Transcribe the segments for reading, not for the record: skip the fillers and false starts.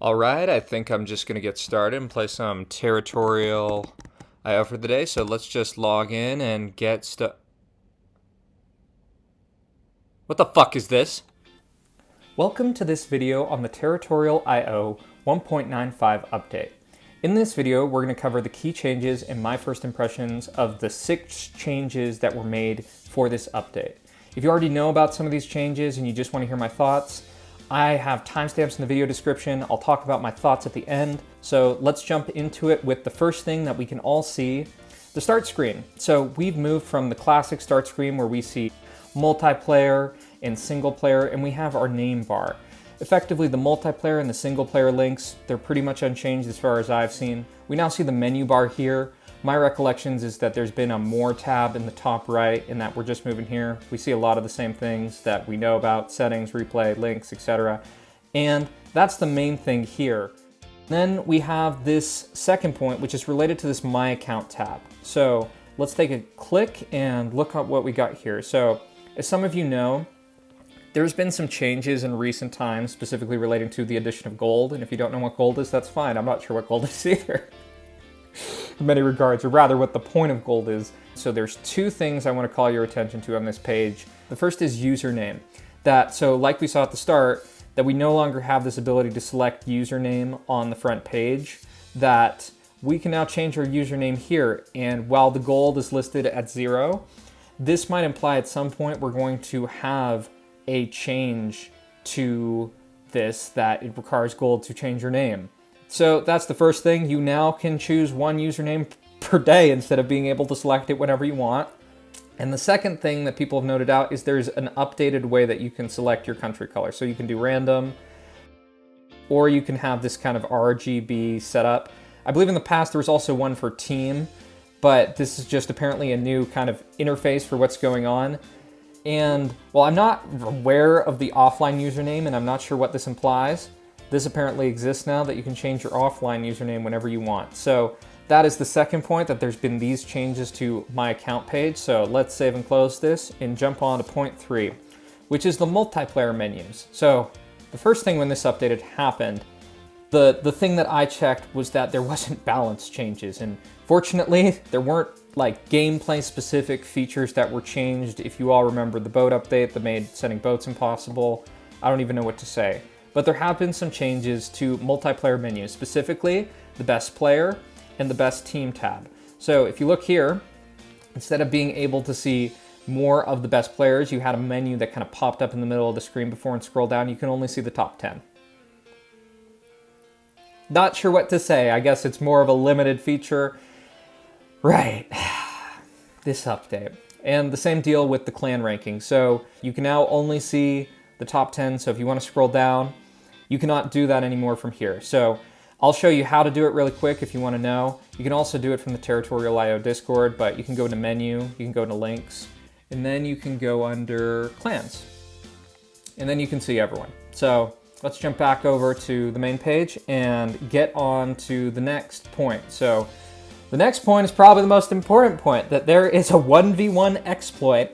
Alright, I think I'm just going to get started and play some Territorial IO for the day. So let's just log in and get What the fuck is this? Welcome to this video on the Territorialio 1.95 update. In this video, we're going to cover the key changes and my first impressions of the 6 changes that were made for this update. If you already know about some of these changes and you just want to hear my thoughts, I have timestamps in the video description. I'll talk about my thoughts at the end. So let's jump into it with the first thing that we can all see, the start screen. So we've moved from the classic start screen where we see multiplayer and single player, and we have our name bar. Effectively, the multiplayer and the single player links, they're pretty much unchanged as far as I've seen. We now see the menu bar here. My recollections is that there's been a more tab in the top right and that we're just moving here. We see a lot of the same things that we know about: settings, replay, links, etc. And that's the main thing here. Then we have this second point, which is related to this My Account tab. So let's take a click and look at what we got here. So as some of you know, there's been some changes in recent times, specifically relating to the addition of gold. And if you don't know what gold is, that's fine. I'm not sure what gold is either. In many regards, or rather what the point of gold is. So there's 2 things I want to call your attention to on this page. The first is username. So like we saw at the start, that we no longer have this ability to select username on the front page, that we can now change our username here. And while the gold is listed at 0, this might imply at some point we're going to have a change to this, that it requires gold to change your name. So that's the first thing. You now can choose 1 username per day instead of being able to select it whenever you want. And the second thing that people have noted out is there's an updated way that you can select your country color. So you can do random, or you can have this kind of RGB setup. I believe in the past there was also one for team, but this is just apparently a new kind of interface for what's going on. And while I'm not aware of the offline username and I'm not sure what this implies, this apparently exists now, that you can change your offline username whenever you want. So that is the second point, that there's been these changes to My Account page. So let's save and close this and jump on to point 3, which is the multiplayer menus. So the first thing when this updated happened, the thing that I checked was that there wasn't balance changes. And fortunately, there weren't like gameplay specific features that were changed. If you all remember the boat update that made sending boats impossible, I don't even know what to say. But there have been some changes to multiplayer menus, specifically the best player and the best team tab. So if you look here, instead of being able to see more of the best players, you had a menu that kind of popped up in the middle of the screen before, and scroll down, you can only see the top 10. Not sure what to say. I guess it's more of a limited feature. Right, this update. And the same deal with the clan ranking. So you can now only see the top 10. So if you want to scroll down, you cannot do that anymore from here. So I'll show you how to do it really quick if you want to know. You can also do it from the Territorialio Discord, but you can go to menu, you can go to links, and then you can go under clans. And then you can see everyone. So let's jump back over to the main page and get on to the next point. So the next point is probably the most important point, that there is a 1v1 exploit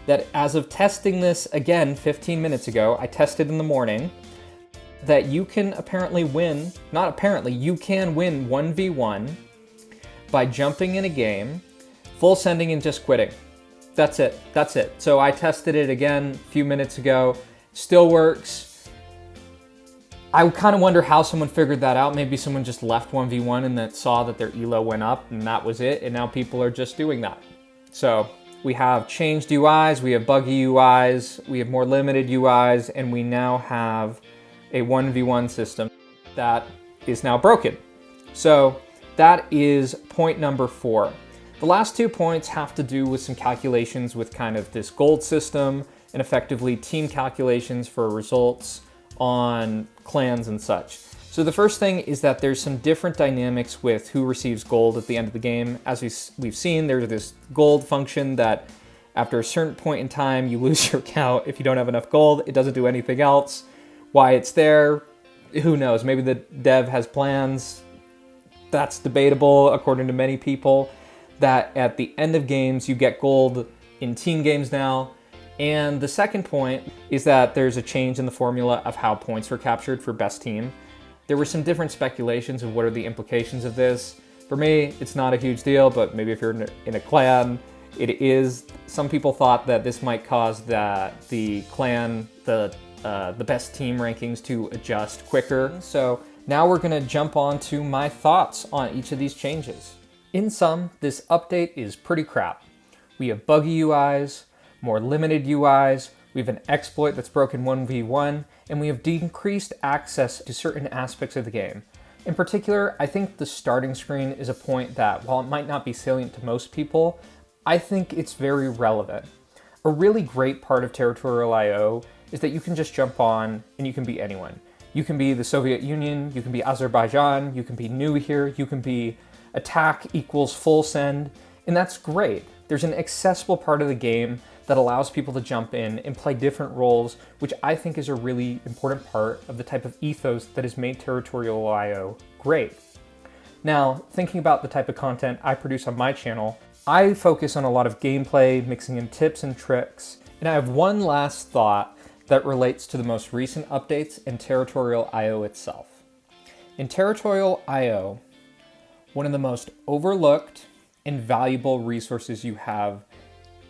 that, as of testing this again 15 minutes ago, I tested in the morning, that you can apparently win, not apparently, you can win 1v1 by jumping in a game, full sending and just quitting. That's it, that's it. So I tested it again a few minutes ago, still works. I kind of wonder how someone figured that out. Maybe someone just left 1v1 and that saw that their elo went up and that was it, and now people are just doing that. So we have changed UIs, we have buggy UIs, we have more limited UIs, and we now have a 1v1 system that is now broken. So that is point number 4. The last 2 points have to do with some calculations with kind of this gold system and effectively team calculations for results on clans and such. So the first thing is that there's some different dynamics with who receives gold at the end of the game. As we've seen, there's this gold function that after a certain point in time, you lose your account. If you don't have enough gold, it doesn't do anything else. Why it's there, who knows? Maybe the dev has plans. That's debatable, according to many people, that at the end of games, you get gold in team games now. And the second point is that there's a change in the formula of how points are captured for best team. There were some different speculations of what are the implications of this. For me, it's not a huge deal, but maybe if you're in a clan, it is. Some people thought that this might cause the clan, the best team rankings to adjust quicker. So now we're gonna jump on to my thoughts on each of these changes. In sum, this update is pretty crap. We have buggy UIs, more limited UIs, we have an exploit that's broken 1v1, and we have decreased access to certain aspects of the game. In particular, I think the starting screen is a point that, while it might not be salient to most people, I think it's very relevant. A really great part of Territorialio is that you can just jump on and you can be anyone. You can be the Soviet Union, you can be Azerbaijan, you can be new here, you can be attack equals full send, and that's great. There's an accessible part of the game that allows people to jump in and play different roles, which I think is a really important part of the type of ethos that has made Territorialio great. Now, thinking about the type of content I produce on my channel, I focus on a lot of gameplay, mixing in tips and tricks, and I have one last thought that relates to the most recent updates in Territorialio itself. In Territorialio, one of the most overlooked and valuable resources you have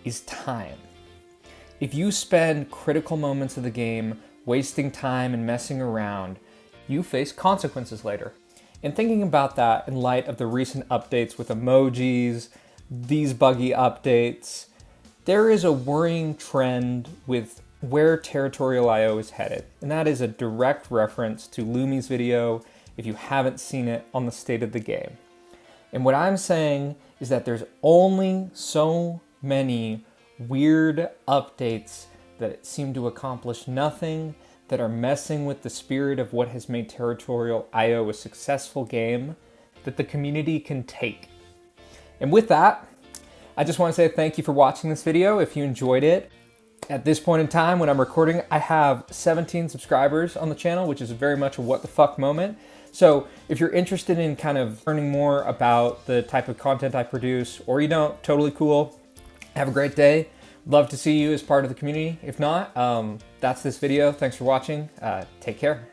is time. If you spend critical moments of the game wasting time and messing around, you face consequences later. And thinking about that in light of the recent updates with emojis, these buggy updates, there is a worrying trend with where Territorialio is headed. And that is a direct reference to Lumi's video, if you haven't seen it, on the state of the game. And what I'm saying is that there's only so many weird updates that seem to accomplish nothing, that are messing with the spirit of what has made Territorialio a successful game, that the community can take. And with that, I just want to say thank you for watching this video. If you enjoyed it, at this point in time when I'm recording, I have 17 subscribers on the channel, which is very much a what the fuck moment. So if you're interested in kind of learning more about the type of content I produce, or you don't, totally cool. Have a great day. Love to see you as part of the community. If not, that's this video. Thanks for watching. Take care.